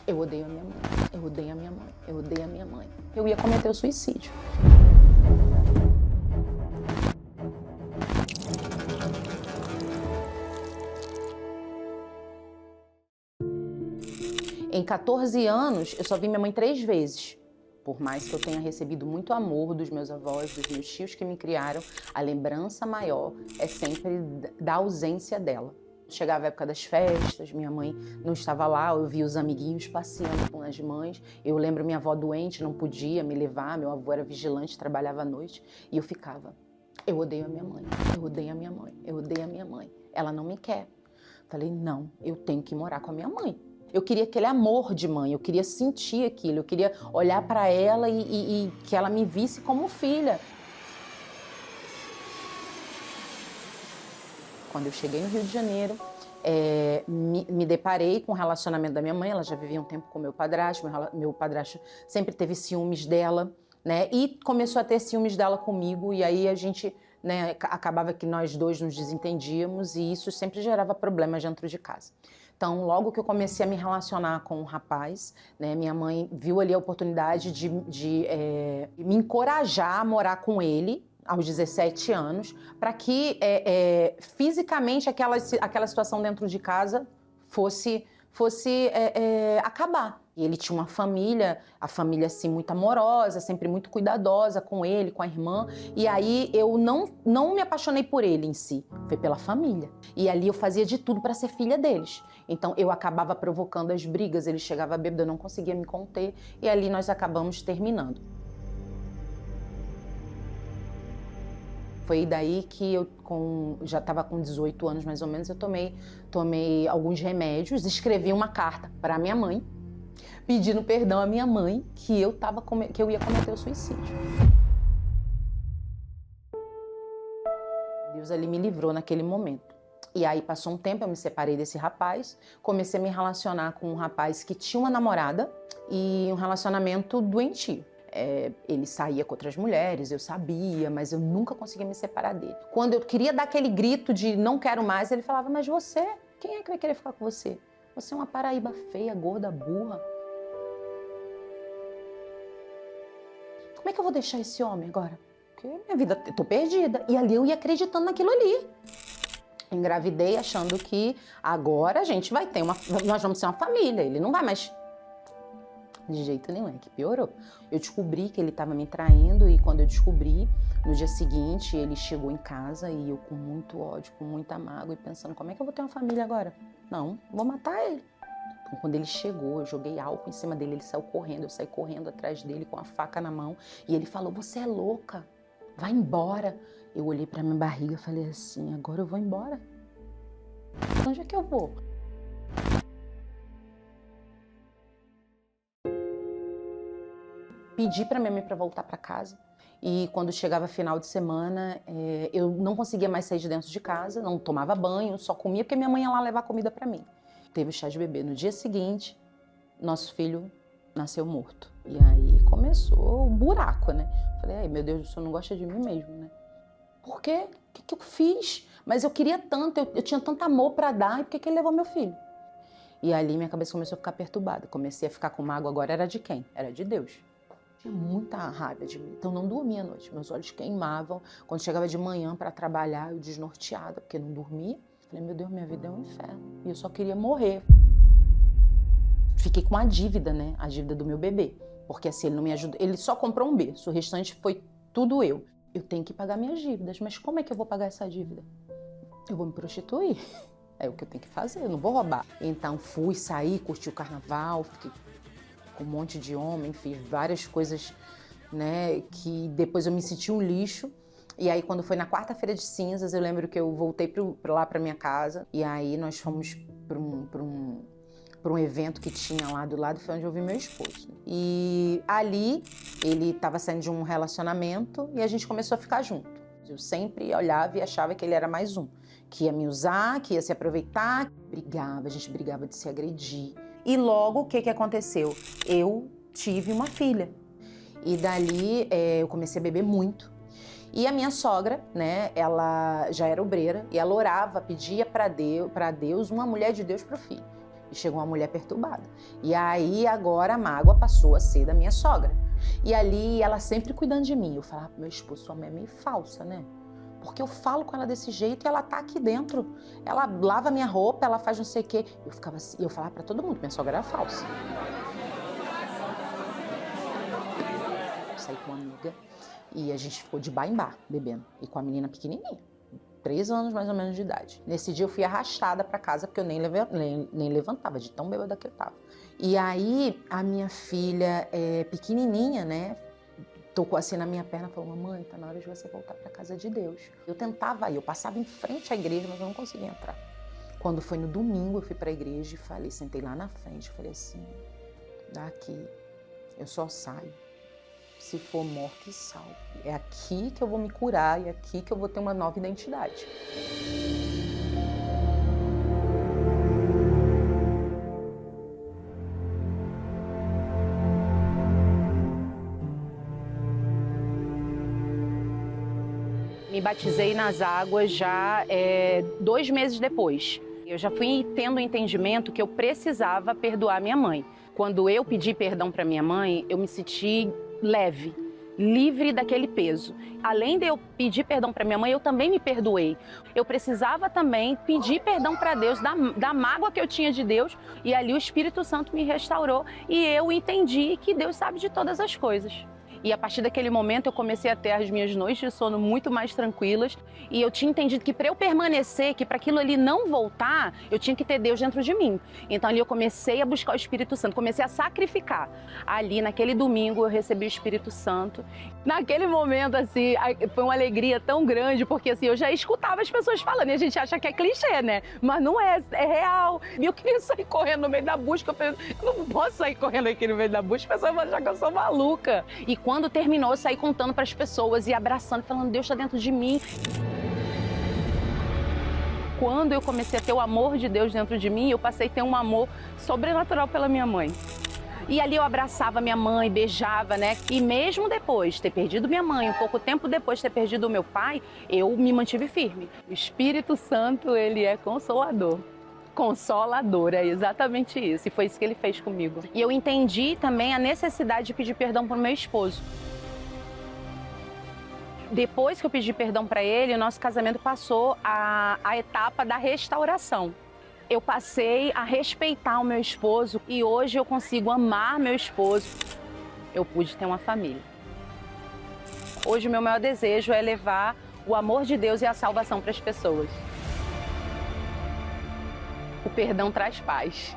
Eu odeio a minha mãe, eu odeio a minha mãe, eu odeio a minha mãe. Eu ia cometer o suicídio. Em 14 anos, eu só vi minha mãe 3 vezes. Por mais que eu tenha recebido muito amor dos meus avós, dos meus tios que me criaram, a lembrança maior é sempre da ausência dela. Chegava a época das festas, minha mãe não estava lá, eu via os amiguinhos passeando com as mães. Eu lembro minha avó doente, não podia me levar, meu avô era vigilante, trabalhava à noite. E eu ficava, eu odeio a minha mãe, eu odeio a minha mãe, eu odeio a minha mãe. Ela não me quer. Falei, não, eu tenho que morar com a minha mãe. Eu queria aquele amor de mãe, eu queria sentir aquilo, eu queria olhar para ela e que ela me visse como filha. Quando eu cheguei no Rio de Janeiro, me deparei com o relacionamento da minha mãe. Ela já vivia um tempo com meu padrasto. Meu padrasto sempre teve ciúmes dela, né? E começou a ter ciúmes dela comigo. E aí a gente, né, acabava que nós dois nos desentendíamos e isso sempre gerava problemas dentro de casa. Então, logo que eu comecei a me relacionar com um rapaz, né, minha mãe viu ali a oportunidade de me encorajar a morar com ele, aos 17 anos, para que fisicamente aquela situação dentro de casa fosse acabar. E ele tinha uma família, a família assim muito amorosa, sempre muito cuidadosa com ele, com a irmã. E aí eu não me apaixonei por ele em si, foi pela família. E ali eu fazia de tudo para ser filha deles. Então eu acabava provocando as brigas, ele chegava bêbado, eu não conseguia me conter e ali nós acabamos terminando. Foi daí que eu já estava com 18 anos mais ou menos, eu tomei alguns remédios, escrevi uma carta para minha mãe, pedindo perdão à minha mãe que eu ia cometer o suicídio. Deus ali me livrou naquele momento. E aí passou um tempo, eu me separei desse rapaz, comecei a me relacionar com um rapaz que tinha uma namorada e um relacionamento doentio. Ele saía com outras mulheres, eu sabia, mas eu nunca conseguia me separar dele. Quando eu queria dar aquele grito de não quero mais, ele falava, mas você, quem é que vai querer ficar com você? Você é uma paraíba feia, gorda, burra. Como é que eu vou deixar esse homem agora? Porque minha vida, eu tô perdida. E ali eu ia acreditando naquilo ali. Engravidei achando que agora a gente vai ter nós vamos ser uma família, ele não vai mais... De jeito nenhum, é que piorou. Eu descobri que ele estava me traindo e quando eu descobri, no dia seguinte, ele chegou em casa e eu com muito ódio, com muita mágoa e pensando, como é que eu vou ter uma família agora? Não, vou matar ele. Então, quando ele chegou, eu joguei álcool em cima dele, ele saiu correndo, eu saí correndo atrás dele com a faca na mão e ele falou, você é louca, vai embora. Eu olhei pra minha barriga e falei assim, agora eu vou embora? Onde é que eu vou? Pedi para minha mãe para voltar para casa e quando chegava final de semana eu não conseguia mais sair de dentro de casa, não tomava banho, só comia porque minha mãe ia lá levar comida para mim. Teve chá de bebê. No dia seguinte, nosso filho nasceu morto. E aí começou o buraco, né? Falei, ai meu Deus, o senhor não gosta de mim mesmo, né? Por quê? O que eu fiz? Mas eu queria tanto, eu tinha tanto amor para dar, e por que ele levou meu filho? E ali minha cabeça começou a ficar perturbada. Comecei a ficar com mágoa, agora era de quem? Era de Deus. Tinha muita raiva de mim, então não dormia à noite, meus olhos queimavam. Quando chegava de manhã para trabalhar, eu desnorteada, porque não dormia. Falei, meu Deus, minha vida é um inferno, e eu só queria morrer. Fiquei com a dívida, né, a dívida do meu bebê, porque assim, ele não me ajudou, ele só comprou um berço, o restante foi tudo eu. Eu tenho que pagar minhas dívidas, mas como é que eu vou pagar essa dívida? Eu vou me prostituir, é o que eu tenho que fazer, eu não vou roubar. Então fui, saí, curti o carnaval, fiquei com um monte de homem, fiz várias coisas, né, que depois eu me senti um lixo. E aí quando foi na quarta-feira de cinzas, eu lembro que eu voltei lá para minha casa e aí nós fomos para um evento que tinha lá do lado, foi onde eu vi meu esposo. E ali ele estava saindo de um relacionamento e a gente começou a ficar junto. Eu sempre olhava e achava que ele era mais um, que ia me usar, que ia se aproveitar. Brigava, a gente brigava de se agredir. E logo, o que aconteceu? Eu tive uma filha. E dali eu comecei a beber muito. E a minha sogra, né, ela já era obreira e ela orava, pedia para Deus uma mulher de Deus para o filho. E chegou uma mulher perturbada. E aí agora a mágoa passou a ser da minha sogra. E ali ela sempre cuidando de mim. Eu falava pro meu esposo, sua mãe é meio falsa, né? Porque eu falo com ela desse jeito e ela tá aqui dentro. Ela lava minha roupa, ela faz não sei o quê. Eu ficava assim, eu falava pra todo mundo, minha sogra era falsa. Eu saí com uma amiga e a gente ficou de bar em bar, bebendo. E com a menina pequenininha, 3 anos mais ou menos de idade. Nesse dia eu fui arrastada pra casa porque eu nem levantava, de tão bêbada que eu tava. E aí a minha filha, pequenininha, né, tocou assim na minha perna e falou, mamãe, tá na hora de você voltar pra casa de Deus. Eu tentava ir, eu passava em frente à igreja, mas eu não conseguia entrar. Quando foi no domingo, eu fui pra igreja e falei, sentei lá na frente, falei assim, daqui eu só saio se for morte e salvo. É aqui que eu vou me curar e é aqui que eu vou ter uma nova identidade. Me batizei nas águas já 2 meses depois. Eu já fui tendo o entendimento que eu precisava perdoar minha mãe. Quando eu pedi perdão para minha mãe, eu me senti leve, livre daquele peso. Além de eu pedir perdão para minha mãe, eu também me perdoei. Eu precisava também pedir perdão para Deus da mágoa que eu tinha de Deus. E ali o Espírito Santo me restaurou e eu entendi que Deus sabe de todas as coisas. E a partir daquele momento eu comecei a ter as minhas noites de sono muito mais tranquilas. E eu tinha entendido que para eu permanecer, que para aquilo ali não voltar, eu tinha que ter Deus dentro de mim. Então ali eu comecei a buscar o Espírito Santo, comecei a sacrificar. Ali naquele domingo eu recebi o Espírito Santo. Naquele momento assim, foi uma alegria tão grande, porque assim, eu já escutava as pessoas falando, e a gente acha que é clichê, né? Mas não é, é real. E eu queria sair correndo no meio da busca, eu falei, eu não posso sair correndo aqui no meio da busca, as pessoas vão achar que eu sou maluca. E quando terminou, eu saí contando para as pessoas e abraçando, falando, Deus está dentro de mim. Quando eu comecei a ter o amor de Deus dentro de mim, eu passei a ter um amor sobrenatural pela minha mãe. E ali eu abraçava minha mãe, beijava, né? E mesmo depois de ter perdido minha mãe, um pouco tempo depois de ter perdido o meu pai, eu me mantive firme. O Espírito Santo, ele é consolador. Consolador, é exatamente isso. E foi isso que ele fez comigo. E eu entendi também a necessidade de pedir perdão para o meu esposo. Depois que eu pedi perdão para ele, o nosso casamento passou a etapa da restauração. Eu passei a respeitar o meu esposo e hoje eu consigo amar meu esposo. Eu pude ter uma família. Hoje o meu maior desejo é levar o amor de Deus e a salvação para as pessoas. O perdão traz paz.